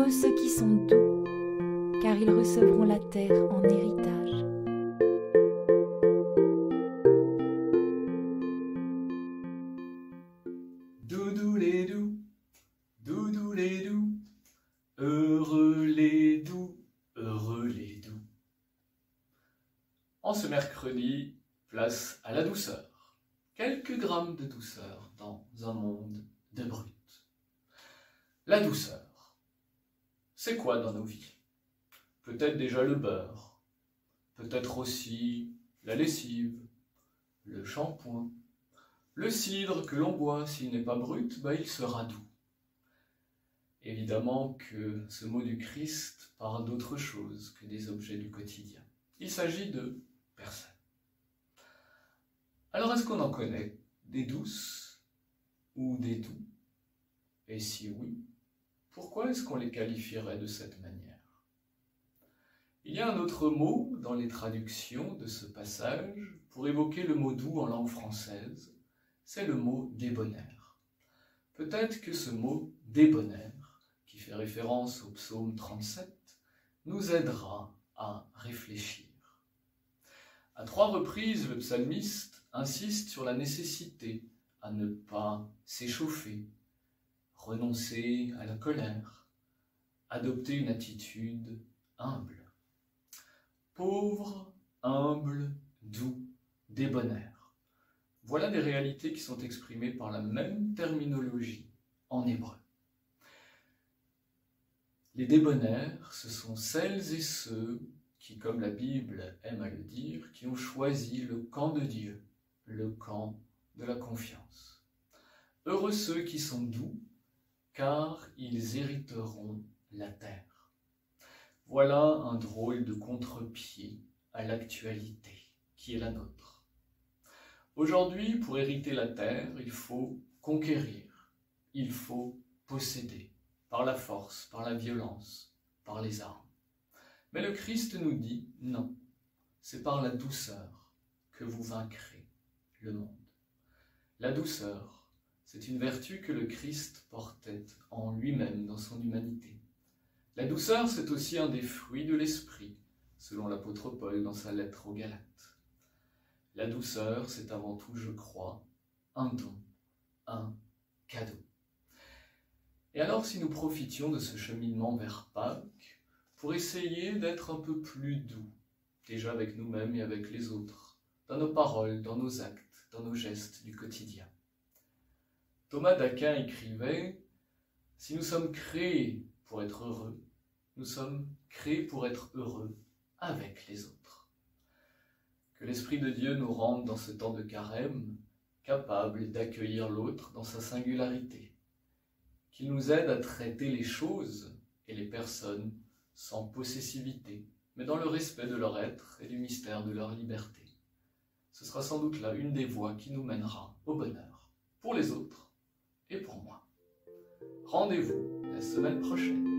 Heureux ceux qui sont doux, car ils recevront la terre en héritage. Doudou les doux, doudou les doux, heureux les doux, heureux les doux. En ce mercredi, place à la douceur. Quelques grammes de douceur dans un monde de brut. La douceur, c'est quoi dans nos vies? Peut-être déjà le beurre, peut-être aussi la lessive, le shampoing, le cidre que l'on boit, s'il n'est pas brut, il sera doux. Évidemment que ce mot du Christ parle d'autre chose que des objets du quotidien. Il s'agit de personnes. Alors est-ce qu'on en connaît des douces ou des doux? Et si oui, pourquoi est-ce qu'on les qualifierait de cette manière? Il y a un autre mot dans les traductions de ce passage pour évoquer le mot doux en langue française, c'est le mot débonnaire. Peut-être que ce mot débonnaire, qui fait référence au psaume 37, nous aidera à réfléchir. À 3 reprises, le psalmiste insiste sur la nécessité à ne pas s'échauffer, renoncer à la colère, adopter une attitude humble. Pauvre, humble, doux, débonnaire. Voilà des réalités qui sont exprimées par la même terminologie en hébreu. Les débonnaires, ce sont celles et ceux qui, comme la Bible aime à le dire, qui ont choisi le camp de Dieu, le camp de la confiance. Heureux ceux qui sont doux, car ils hériteront la terre. Voilà un drôle de contre-pied à l'actualité qui est la nôtre. Aujourd'hui, pour hériter la terre, il faut conquérir, il faut posséder, par la force, par la violence, par les armes. Mais le Christ nous dit non, c'est par la douceur que vous vaincrez le monde. La douceur, c'est une vertu que le Christ portait en lui-même dans son humanité. La douceur, c'est aussi un des fruits de l'esprit, selon l'apôtre Paul dans sa lettre aux Galates. La douceur, c'est avant tout, je crois, un don, un cadeau. Et alors, si nous profitions de ce cheminement vers Pâques, pour essayer d'être un peu plus doux, déjà avec nous-mêmes et avec les autres, dans nos paroles, dans nos actes, dans nos gestes du quotidien. Thomas d'Aquin écrivait « Si nous sommes créés pour être heureux, nous sommes créés pour être heureux avec les autres. » Que l'Esprit de Dieu nous rende dans ce temps de carême capables d'accueillir l'autre dans sa singularité, qu'il nous aide à traiter les choses et les personnes sans possessivité, mais dans le respect de leur être et du mystère de leur liberté. Ce sera sans doute là une des voies qui nous mènera au bonheur, pour les autres et pour moi. Rendez-vous la semaine prochaine.